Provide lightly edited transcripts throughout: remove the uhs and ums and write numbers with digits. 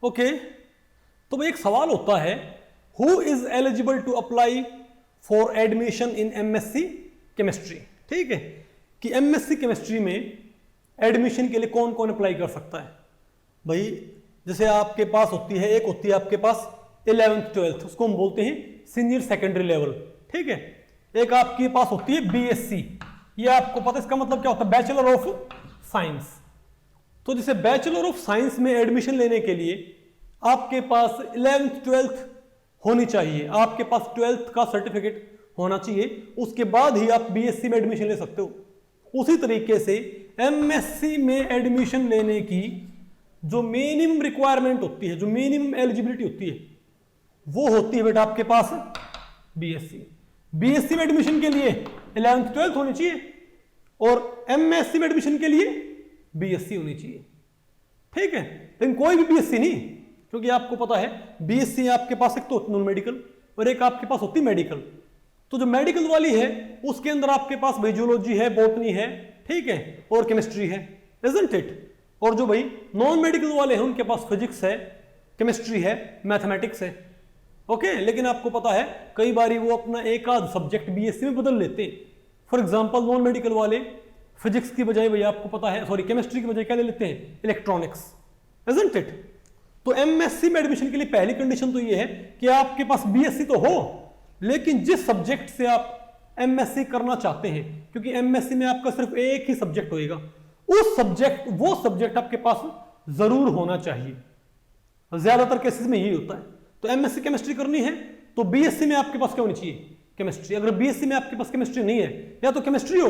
Okay, तो भाई एक सवाल होता है, who is eligible to apply for admission in MSc chemistry. ठीक है, कि एमएससी केमिस्ट्री में एडमिशन के लिए कौन कौन अप्लाई कर सकता है। भाई जैसे आपके पास होती है, एक होती है आपके पास 11th 12th, उसको हम बोलते हैं सीनियर सेकेंडरी लेवल। ठीक है, एक आपके पास होती है बीएससी, ये आपको पता है इसका मतलब क्या होता है, बैचलर ऑफ साइंस। तो जैसे बैचलर ऑफ साइंस में एडमिशन लेने के लिए आपके पास 11th 12th होनी चाहिए, आपके पास 12th का सर्टिफिकेट होना चाहिए, उसके बाद ही आप बीएससी में एडमिशन ले सकते हो। उसी तरीके से एमएससी में एडमिशन लेने की जो मिनिमम रिक्वायरमेंट होती है, जो मिनिमम एलिजिबिलिटी होती है, वो होती है बेटा आपके पास बीएससी। बीएससी में एडमिशन के लिए 11th 12th होनी चाहिए और एमएससी में एडमिशन के लिए बीएससी होनी चाहिए। ठीक है, लेकिन कोई भी बीएससी नहीं, क्योंकि आपको पता है बीएससी आपके पास एक तो नॉन मेडिकल और एक आपके पास होती मेडिकल। तो जो मेडिकल वाली है उसके अंदर आपके पास भाई जियोलॉजी है, बॉटनी है, ठीक है, और केमिस्ट्री है, इजंट इट। और जो भाई नॉन मेडिकल वाले हैं उनके पास फिजिक्स है, केमिस्ट्री है, मैथमेटिक्स है। ओके, लेकिन आपको पता है कई बार वो अपना एक आध सब्जेक्ट बीएससी में बदल लेते हैं। फॉर एग्जांपल नॉन मेडिकल वाले फिजिक्स की बजाय भैया आपको पता है, सॉरी केमिस्ट्री की बजाय क्या ले लेते हैं, इलेक्ट्रॉनिक्स, इजंट इट। तो एमएससी में एडमिशन के लिए पहली कंडीशन तो ये है कि आपके पास बीएससी तो हो, लेकिन जिस सब्जेक्ट से आप एमएससी करना चाहते हैं, क्योंकि एमएससी में आपका सिर्फ एक ही सब्जेक्ट होएगा, वो सब्जेक्ट आपके पास जरूर होना चाहिए। ज्यादातर केसेस में यही होता है। तो एमएससी केमिस्ट्री करनी है तो बीएससी में आपके पास क्या होनी चाहिए, केमिस्ट्री। अगर बीएससी में आपके पास केमिस्ट्री नहीं है, या तो केमिस्ट्री हो,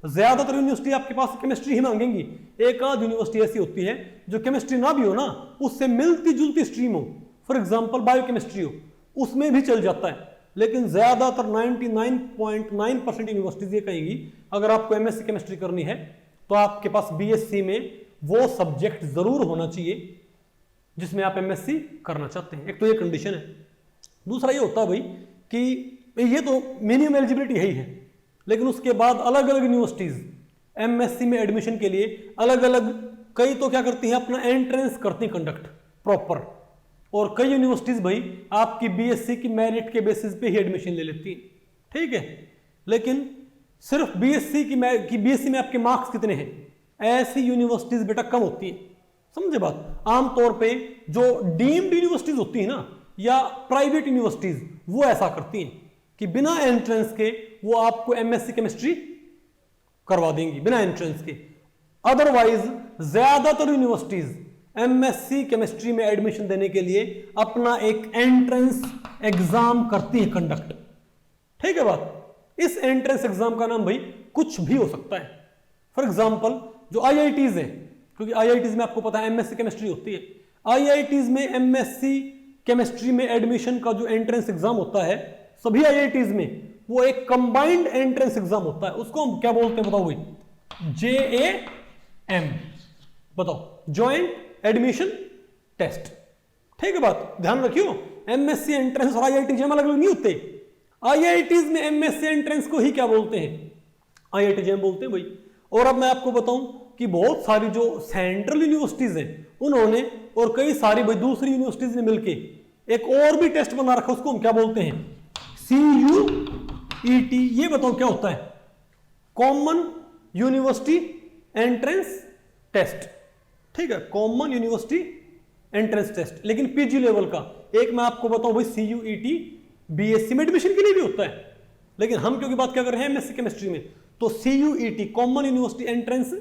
ज्यादातर यूनिवर्सिटी आपके पास केमिस्ट्री ही मांगेंगी। एक आध यूनिवर्सिटी ऐसी होती है जो केमिस्ट्री ना भी हो ना, उससे मिलती जुलती स्ट्रीम हो, फॉर एग्जांपल बायोकेमिस्ट्री हो, उसमें भी चल जाता है। लेकिन ज्यादातर 99.9% यूनिवर्सिटीज ये कहेंगी अगर आपको एमएससी केमिस्ट्री करनी है तो आपके पास बीएससी में वो सब्जेक्ट जरूर होना चाहिए जिसमें आप एमएससी करना चाहते हैं। एक तो ये कंडीशन है। दूसरा ये होता है भाई कि ये तो मिनिमम एलिजिबिलिटी है ही है, लेकिन उसके बाद अलग अलग यूनिवर्सिटीज एमएससी में एडमिशन के लिए अलग अलग, कई तो क्या करती हैं अपना एंट्रेंस करती हैं कंडक्ट प्रॉपर, और कई यूनिवर्सिटीज भाई आपकी बीएससी की मेरिट के बेसिस पे ही एडमिशन ले लेती हैं। ठीक है, लेकिन सिर्फ बीएससी में आपके मार्क्स कितने हैं, ऐसी यूनिवर्सिटीज बेटा कम होती हैं। समझे बात। आमतौर पे जो डीम्ड यूनिवर्सिटीज होती है ना, या प्राइवेट यूनिवर्सिटीज, वो ऐसा करती हैं कि बिना एंट्रेंस के वो आपको एमएससी केमिस्ट्री करवा देंगी, बिना एंट्रेंस के। अदरवाइज ज्यादातर यूनिवर्सिटीज एमएससी केमिस्ट्री में एडमिशन देने के लिए अपना एक एंट्रेंस एग्जाम करती है कंडक्ट। ठीक है बात। इस एंट्रेंस एग्जाम का नाम भाई कुछ भी हो सकता है। फॉर एग्जांपल जो आईआईटीज हैं, क्योंकि आईआईटीज में आपको पता है एमएससी केमिस्ट्री होती है, आईआईटीज में एमएससी केमिस्ट्री में एडमिशन का जो एंट्रेंस एग्जाम होता है सभी आईआईटीज में, वो एक कंबाइंड एंट्रेंस एग्जाम होता है। उसको हम क्या बोलते हैं बताओ भाई, JAM, बताओ, ज्वाइंट एडमिशन टेस्ट। ठीक है बात, ध्यान रखियो, एमएससी एंट्रेंस और आईआईटी जेम अलग अलग नहीं होते। आईआईटीज में एमएससी एंट्रेंस को ही क्या बोलते हैं, आईआईटी जेम बोलते हैं भाई। और अब मैं आपको बताऊं कि बहुत सारी जो सेंट्रल यूनिवर्सिटीज हैं उन्होंने, और कई सारी भाई दूसरी यूनिवर्सिटीज ने मिलके एक और भी टेस्ट बना रखा, उसको हम क्या बोलते हैं, CUET। ये बताओ क्या होता है, कॉमन यूनिवर्सिटी एंट्रेंस टेस्ट। ठीक है, कॉमन यूनिवर्सिटी एंट्रेंस टेस्ट, लेकिन पीजी लेवल का। एक मैं आपको बताऊं भाई CUET बीएससी में एडमिशन के लिए भी होता है, लेकिन हम क्योंकि बात क्या कर रहे हैं एमएससी केमिस्ट्री में, तो CUET common university entrance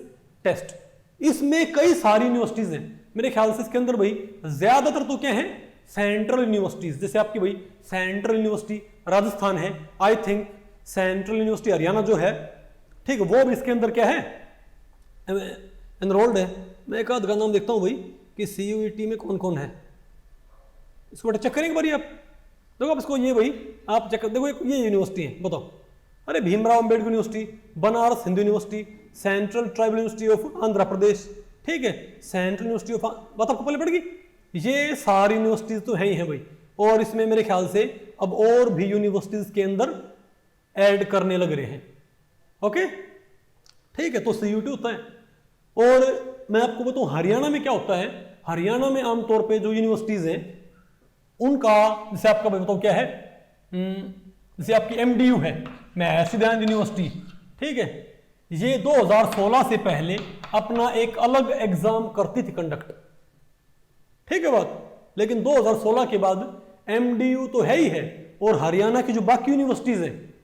test, इसमें कई सारी यूनिवर्सिटीज हैं। मेरे ख्याल से इसके अंदर भाई ज्यादातर तो क्या है, सेंट्रल यूनिवर्सिटीज, जैसे आपकी भाई सेंट्रल यूनिवर्सिटी राजस्थान है, I think central university Haryana जो है, ठीक है, वो भी इसके अंदर क्या है, एनरोल्ड है। मैं एक आध का नाम देखता हूं भाई कि CUET में कौन कौन है, इसको बेटा चेक करेंगे बारी आप। देखो आप इसको, ये भाई आप चेक देखो, ये यूनिवर्सिटी है, बताओ, अरे Bhimrao Ambedkar university, Banaras Hindu university, central tribal university of Andhra Pradesh, ठीक है, सेंट्रल यूनिवर्सिटी ऑफ, बात आपको पहले पड़ेगी। ये सारी यूनिवर्सिटीज तो है ही है भाई, और इसमें मेरे ख्याल से अब और भी यूनिवर्सिटीज के अंदर ऐड करने लग रहे हैं। ओके, ठीक है, तो CUET होता है। और मैं आपको बताऊं हरियाणा में क्या होता है, हरियाणा में आमतौर पे जो यूनिवर्सिटीज हैं उनका, जैसे आपका मैं बताऊं क्या है, जैसे आपकी एमडीयू है, महर्षि दयानंद यूनिवर्सिटी, ठीक है, ये 2016 से पहले अपना एक अलग एग्जाम करती थी कंडक्ट, ठीक है बात। लेकिन 2016 के बाद एमडीयू तो है ही है, और हरियाणा की जो बाकी यूनिवर्सिटीज हैं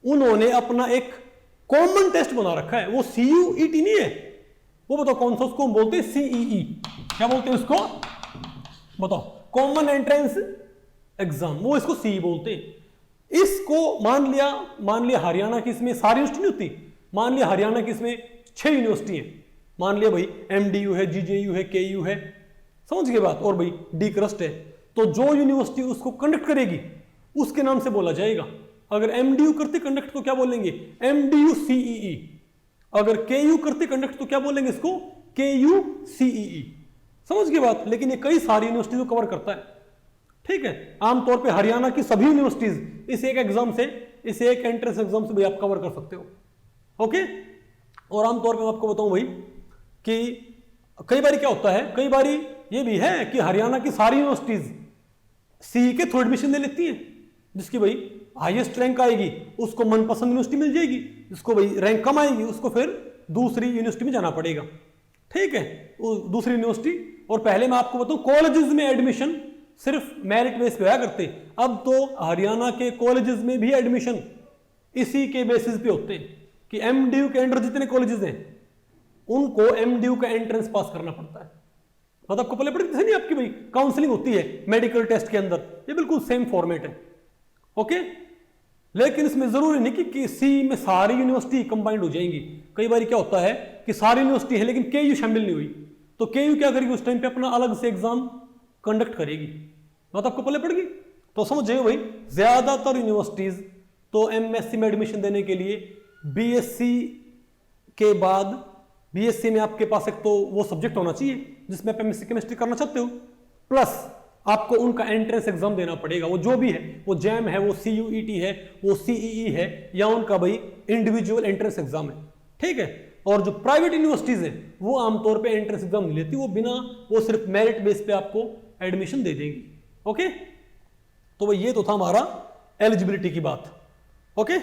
उन्होंने अपना एक कॉमन टेस्ट बना रखा है। वो सीयूईटी नहीं है, वो बताओ कौन सा, उसको हम बोलते हैं सीईई। क्या बोलते हैं उसको, बताओ, कॉमन एंट्रेंस एग्जाम, वो इसको सी बोलते हैं। इसको मान लिया हरियाणा की इसमें सारी यूनिवर्सिटी नहीं होती, मान लिया हरियाणा की इसमें 6 यूनिवर्सिटी है, मान लिया भाई एमडीयू है, जीजेयू है, केयू है, समझ गए बात, और भाई डी क्रस्ट है, तो जो यूनिवर्सिटी उसको कंडक्ट करेगी उसके नाम से बोला जाएगा। अगर एमडीयू करते कंडक्ट तो क्या बोलेंगे, एमडीयू सीईई। अगर केयू करते कंडक्ट तो क्या बोलेंगे इसको, केयू सीईई। समझ गए बात। लेकिन ये कई सारी यूनिवर्सिटीज को कवर करता है, ठीक है। आमतौर पे हरियाणा की सभी यूनिवर्सिटीज इस एक एग्जाम से, इस एक एंट्रेंस एग्जाम से भी आप कवर कर सकते हो, ओके। और आमतौर पे मैं आपको बताऊं भाई कि कई बार क्या होता है, कई बार ये भी है कि हरियाणा की सारी यूनिवर्सिटीज सी के थ्रू एडमिशन ले लेती हैं, जिसकी भाई हाईएस्ट रैंक आएगी उसको मनपसंद यूनिवर्सिटी मिल जाएगी, जिसको भाई रैंक कम आएगी उसको फिर दूसरी यूनिवर्सिटी में जाना पड़ेगा, ठीक है, दूसरी यूनिवर्सिटी। और पहले मैं आपको बताऊं कॉलेजेस में एडमिशन सिर्फ मेरिट बेस पे आया करते, अब तो हरियाणा के कॉलेजेस में भी एडमिशन इसी के बेसिस पे होते हैं कि एमडीयू के अंडर जितने कॉलेजेस हैं उनको एमडीयू का एंट्रेंस पास करना पड़ता है। मतलब आपको पहले पड़ती नहीं, आपकी भाई काउंसलिंग होती है मेडिकल टेस्ट के अंदर, ये बिल्कुल सेम फॉर्मेट है, ओके। लेकिन इसमें जरूरी नहीं कि सी में सारी यूनिवर्सिटी कंबाइंड हो जाएंगी। कई बार क्या होता है कि सारी यूनिवर्सिटी है लेकिन केयू शामिल नहीं हुई, तो केयू क्या करेगी उस टाइम पे अपना अलग से एग्जाम कंडक्ट करेगी, बात आपको पहले पड़ेगी। तो समझ जाइए भाई, ज्यादातर यूनिवर्सिटीज तो एमएससी में एडमिशन देने के लिए बीएससी के बाद, बीएससी में आपके पास एक तो वो सब्जेक्ट होना चाहिए जिसमें आप एमएससी केमिस्ट्री करना चाहते हो, प्लस आपको उनका एंट्रेंस एग्जाम देना पड़ेगा, वो जो भी है, वो जैम है, वो सीयूईटी है, वो सीईई है, या उनका भाई इंडिविजुअल एंट्रेंस एग्जाम है, ठीक है। और जो प्राइवेट यूनिवर्सिटीज है वो आमतौर पे एंट्रेंस एग्जाम नहीं लेती, वो सिर्फ मेरिट बेस पे आपको एडमिशन दे देंगी, ओके। तो भाई ये तो था हमारा एलिजिबिलिटी की बात, ओके।